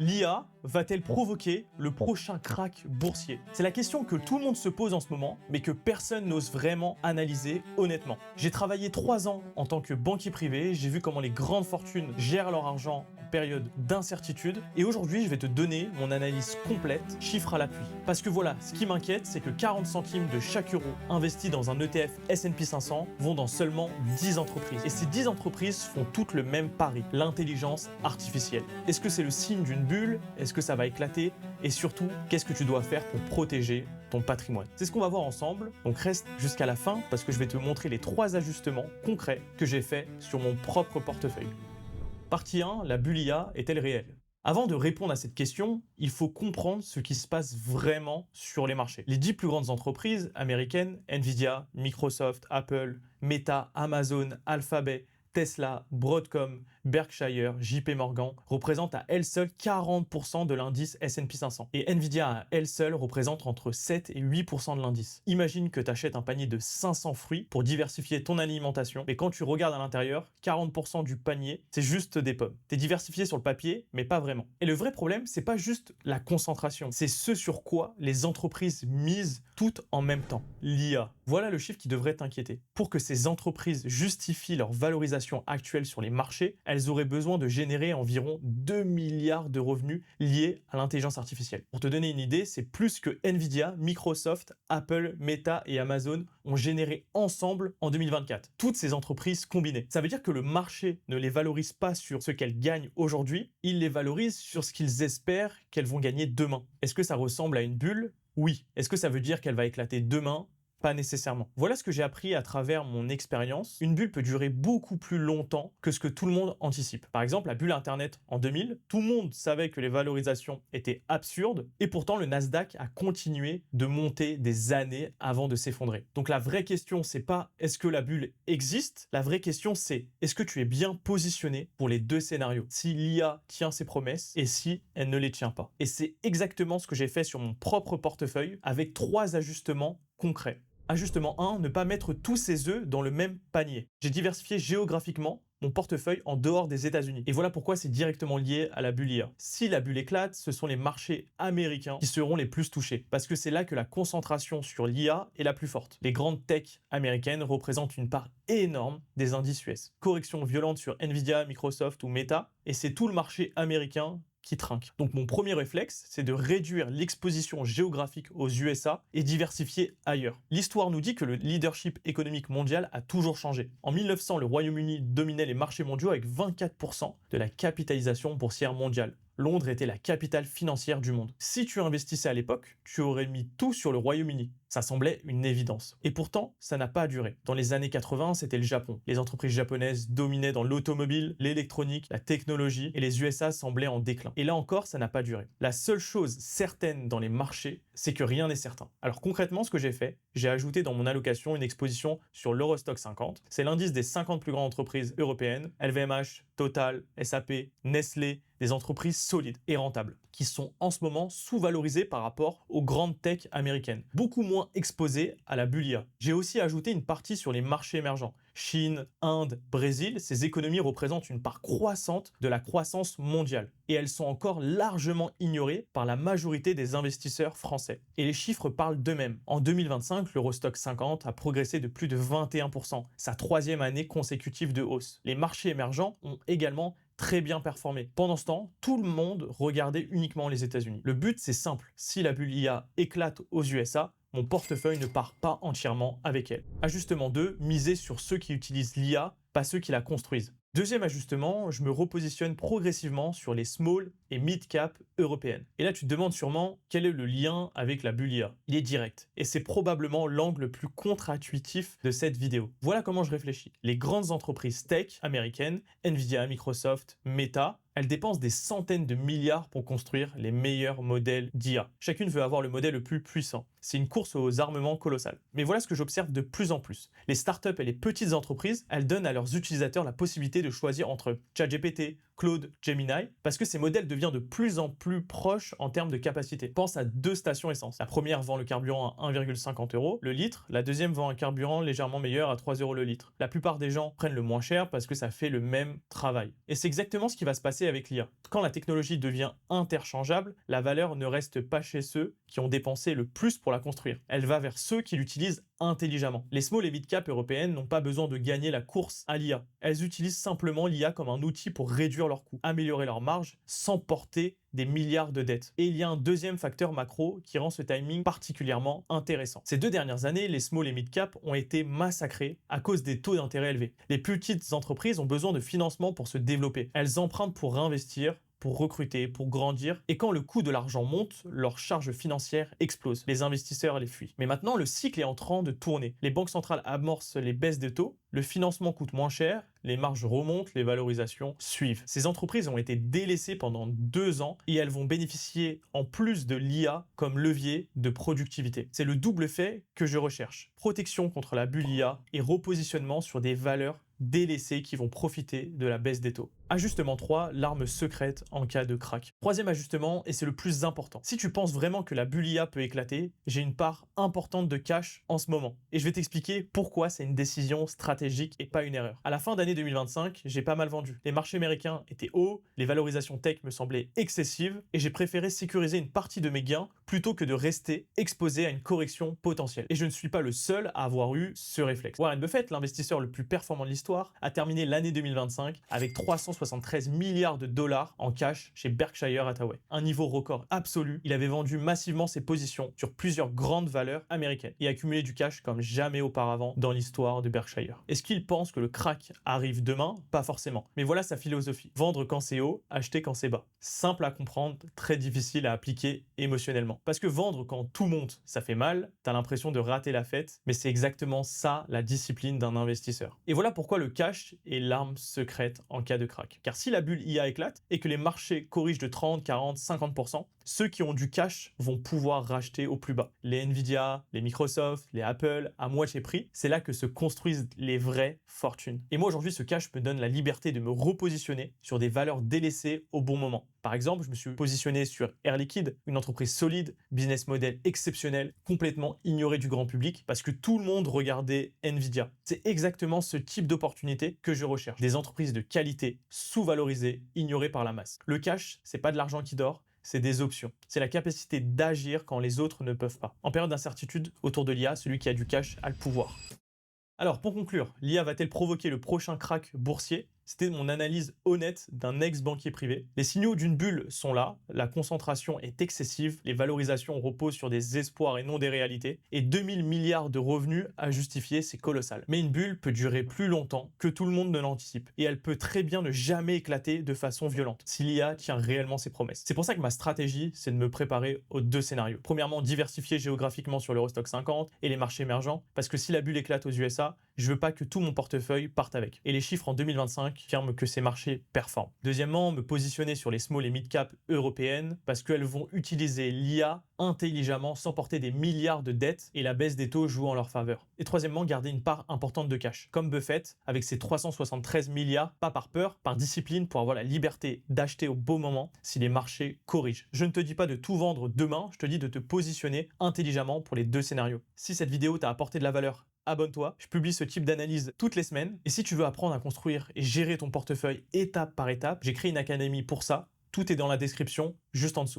L'IA va-t-elle provoquer le prochain crack boursier? C'est la question que tout le monde se pose en ce moment, mais que personne n'ose vraiment analyser honnêtement. J'ai travaillé 3 ans en tant que banquier privé, j'ai vu comment les grandes fortunes gèrent leur argent en période d'incertitude, et aujourd'hui je vais te donner mon analyse complète, chiffres à l'appui. Parce que voilà, ce qui m'inquiète, c'est que 40 centimes de chaque euro investi dans un ETF S&P 500 vont dans seulement 10 entreprises. Et ces 10 entreprises font toutes le même pari, l'intelligence artificielle. Est-ce que c'est le signe d'une bulle? Est-ce que ça va éclater? Et surtout, qu'est-ce que tu dois faire pour protéger ton patrimoine? C'est ce qu'on va voir ensemble, donc reste jusqu'à la fin parce que je vais te montrer les 3 ajustements concrets que j'ai faits sur mon propre portefeuille. Partie 1, la bulle IA est-elle réelle? Avant de répondre à cette question, il faut comprendre ce qui se passe vraiment sur les marchés. Les 10 plus grandes entreprises américaines, Nvidia, Microsoft, Apple, Meta, Amazon, Alphabet, Tesla, Broadcom, Berkshire, JP Morgan représentent à elles seules 40% de l'indice S&P 500. Et Nvidia à elle seule représente entre 7 et 8% de l'indice. Imagine que tu achètes un panier de 500 fruits pour diversifier ton alimentation, mais quand tu regardes à l'intérieur, 40% du panier, c'est juste des pommes. T'es diversifié sur le papier, mais pas vraiment. Et le vrai problème, c'est pas juste la concentration, c'est ce sur quoi les entreprises misent toutes en même temps, l'IA. Voilà le chiffre qui devrait t'inquiéter. Pour que ces entreprises justifient leur valorisation actuelle sur les marchés, elles auraient besoin de générer environ 2 milliards de revenus liés à l'intelligence artificielle. Pour te donner une idée, c'est plus que Nvidia, Microsoft, Apple, Meta et Amazon ont généré ensemble en 2024. Toutes ces entreprises combinées. Ça veut dire que le marché ne les valorise pas sur ce qu'elles gagnent aujourd'hui, il les valorise sur ce qu'ils espèrent qu'elles vont gagner demain. Est-ce que ça ressemble à une bulle? Oui. Est-ce que ça veut dire qu'elle va éclater demain? Pas nécessairement. Voilà ce que j'ai appris à travers mon expérience. Une bulle peut durer beaucoup plus longtemps que ce que tout le monde anticipe. Par exemple, la bulle Internet en 2000, tout le monde savait que les valorisations étaient absurdes et pourtant le Nasdaq a continué de monter des années avant de s'effondrer. Donc la vraie question, c'est pas est-ce que la bulle existe? La vraie question, c'est est-ce que tu es bien positionné pour les deux scénarios? Si l'IA tient ses promesses et si elle ne les tient pas. Et c'est exactement ce que j'ai fait sur mon propre portefeuille avec 3 ajustements concrets. Ajustement 1, ne pas mettre tous ses œufs dans le même panier. J'ai diversifié géographiquement mon portefeuille en dehors des États-Unis. Et voilà pourquoi c'est directement lié à la bulle IA. Si la bulle éclate, ce sont les marchés américains qui seront les plus touchés, parce que c'est là que la concentration sur l'IA est la plus forte. Les grandes tech américaines représentent une part énorme des indices US. Correction violente sur Nvidia, Microsoft ou Meta, et c'est tout le marché américain qui trinque. Donc mon premier réflexe, c'est de réduire l'exposition géographique aux USA et diversifier ailleurs. L'histoire nous dit que le leadership économique mondial a toujours changé. En 1900, le Royaume-Uni dominait les marchés mondiaux avec 24% de la capitalisation boursière mondiale. Londres était la capitale financière du monde. Si tu investissais à l'époque, tu aurais mis tout sur le Royaume-Uni. Ça semblait une évidence. Et pourtant, ça n'a pas duré. Dans les années 80, c'était le Japon. Les entreprises japonaises dominaient dans l'automobile, l'électronique, la technologie, et les USA semblaient en déclin. Et là encore, ça n'a pas duré. La seule chose certaine dans les marchés, c'est que rien n'est certain. Alors concrètement, ce que j'ai fait, j'ai ajouté dans mon allocation une exposition sur l'Eurostoxx 50. C'est l'indice des 50 plus grandes entreprises européennes, LVMH, Total, SAP, Nestlé, des entreprises solides et rentables, qui sont en ce moment sous-valorisées par rapport aux grandes tech américaines, beaucoup moins exposées à la bulle IA. J'ai aussi ajouté une partie sur les marchés émergents. Chine, Inde, Brésil, ces économies représentent une part croissante de la croissance mondiale. Et elles sont encore largement ignorées par la majorité des investisseurs français. Et les chiffres parlent d'eux-mêmes. En 2025, l'Eurostoxx 50 a progressé de plus de 21%, sa 3e année consécutive de hausse. Les marchés émergents ont également très bien performé. Pendant ce temps, tout le monde regardait uniquement les États-Unis. Le but, c'est simple. Si la bulle IA éclate aux USA, mon portefeuille ne part pas entièrement avec elle. Ajustement 2, miser sur ceux qui utilisent l'IA, pas ceux qui la construisent. Deuxième ajustement, je me repositionne progressivement sur les small et mid cap européennes. Et là, tu te demandes sûrement quel est le lien avec la bulle IA. Il est direct. Et c'est probablement l'angle le plus contre-intuitif de cette vidéo. Voilà comment je réfléchis. Les grandes entreprises tech américaines, Nvidia, Microsoft, Meta, elles dépensent des centaines de milliards pour construire les meilleurs modèles d'IA. Chacune veut avoir le modèle le plus puissant. C'est une course aux armements colossale. Mais voilà ce que j'observe de plus en plus. Les startups et les petites entreprises, elles donnent à leurs utilisateurs la possibilité de choisir entre ChatGPT, Claude, Gemini, parce que ces modèles deviennent de plus en plus proches en termes de capacité. Pense à deux stations essence. La première vend le carburant à 1,50 € le litre, la deuxième vend un carburant légèrement meilleur à 3 € le litre. La plupart des gens prennent le moins cher parce que ça fait le même travail. Et c'est exactement ce qui va se passer avec l'IA. Quand la technologie devient interchangeable, la valeur ne reste pas chez ceux qui ont dépensé le plus pour la construire. Elle va vers ceux qui l'utilisent intelligemment. Les small et mid-cap européennes n'ont pas besoin de gagner la course à l'IA. Elles utilisent simplement l'IA comme un outil pour réduire leurs coûts, améliorer leurs marges, sans porter des milliards de dettes. Et il y a un deuxième facteur macro qui rend ce timing particulièrement intéressant. Ces 2 dernières années, les small et mid-cap ont été massacrés à cause des taux d'intérêt élevés. Les plus petites entreprises ont besoin de financement pour se développer. Elles empruntent pour réinvestir, pour recruter, pour grandir. Et quand le coût de l'argent monte, leurs charges financières explosent. Les investisseurs les fuient. Mais maintenant, le cycle est en train de tourner. Les banques centrales amorcent les baisses de taux, le financement coûte moins cher, les marges remontent, les valorisations suivent. Ces entreprises ont été délaissées pendant 2 ans et elles vont bénéficier en plus de l'IA comme levier de productivité. C'est le double fait que je recherche. Protection contre la bulle IA et repositionnement sur des valeurs délaissés qui vont profiter de la baisse des taux. Ajustement 3, l'arme secrète en cas de crack. Troisième ajustement, et c'est le plus important. Si tu penses vraiment que la bulle IA peut éclater, j'ai une part importante de cash en ce moment. Et je vais t'expliquer pourquoi c'est une décision stratégique et pas une erreur. À la fin d'année 2025, j'ai pas mal vendu. Les marchés américains étaient hauts, les valorisations tech me semblaient excessives, et j'ai préféré sécuriser une partie de mes gains plutôt que de rester exposé à une correction potentielle. Et je ne suis pas le seul à avoir eu ce réflexe. Warren Buffett, l'investisseur le plus performant de l'histoire, a terminé l'année 2025 avec 373 milliards de dollars en cash chez Berkshire Hathaway. Un niveau record absolu, il avait vendu massivement ses positions sur plusieurs grandes valeurs américaines et accumulé du cash comme jamais auparavant dans l'histoire de Berkshire. Est-ce qu'il pense que le crack arrive demain? Pas forcément. Mais voilà sa philosophie. Vendre quand c'est haut, acheter quand c'est bas. Simple à comprendre, très difficile à appliquer émotionnellement. Parce que vendre quand tout monte, ça fait mal, t'as l'impression de rater la fête, mais c'est exactement ça la discipline d'un investisseur. Et voilà pourquoi le cash est l'arme secrète en cas de crack. Car si la bulle IA éclate et que les marchés corrigent de 30, 40, 50%, ceux qui ont du cash vont pouvoir racheter au plus bas. Les Nvidia, les Microsoft, les Apple à moitié prix, c'est là que se construisent les vraies fortunes. Et moi aujourd'hui, ce cash me donne la liberté de me repositionner sur des valeurs délaissées au bon moment. Par exemple, je me suis positionné sur Air Liquide, une entreprise solide, business model exceptionnel, complètement ignoré du grand public parce que tout le monde regardait Nvidia. C'est exactement ce type d'opportunité que je recherche. Des entreprises de qualité, sous-valorisées, ignorées par la masse. Le cash, c'est pas de l'argent qui dort, c'est des options. C'est la capacité d'agir quand les autres ne peuvent pas. En période d'incertitude autour de l'IA, celui qui a du cash a le pouvoir. Alors pour conclure, l'IA va-t-elle provoquer le prochain crack boursier? C'était mon analyse honnête d'un ex-banquier privé. Les signaux d'une bulle sont là, la concentration est excessive, les valorisations reposent sur des espoirs et non des réalités, et 2000 milliards de revenus à justifier, c'est colossal. Mais une bulle peut durer plus longtemps que tout le monde ne l'anticipe, et elle peut très bien ne jamais éclater de façon violente, si l'IA tient réellement ses promesses. C'est pour ça que ma stratégie, c'est de me préparer aux 2 scénarios. Premièrement, diversifier géographiquement sur l'Eurostock 50 et les marchés émergents, parce que si la bulle éclate aux USA, je veux pas que tout mon portefeuille parte avec. Et les chiffres en 2025 affirment que ces marchés performent. Deuxièmement, me positionner sur les small et mid-cap européennes parce qu'elles vont utiliser l'IA intelligemment sans porter des milliards de dettes et la baisse des taux joue en leur faveur. Et troisièmement, garder une part importante de cash. Comme Buffett, avec ses 373 milliards, pas par peur, par discipline pour avoir la liberté d'acheter au bon moment si les marchés corrigent. Je ne te dis pas de tout vendre demain, je te dis de te positionner intelligemment pour les 2 scénarios. Si cette vidéo t'a apporté de la valeur, abonne-toi, je publie ce type d'analyse toutes les semaines. Et si tu veux apprendre à construire et gérer ton portefeuille étape par étape, j'ai créé une académie pour ça. Tout est dans la description, juste en dessous.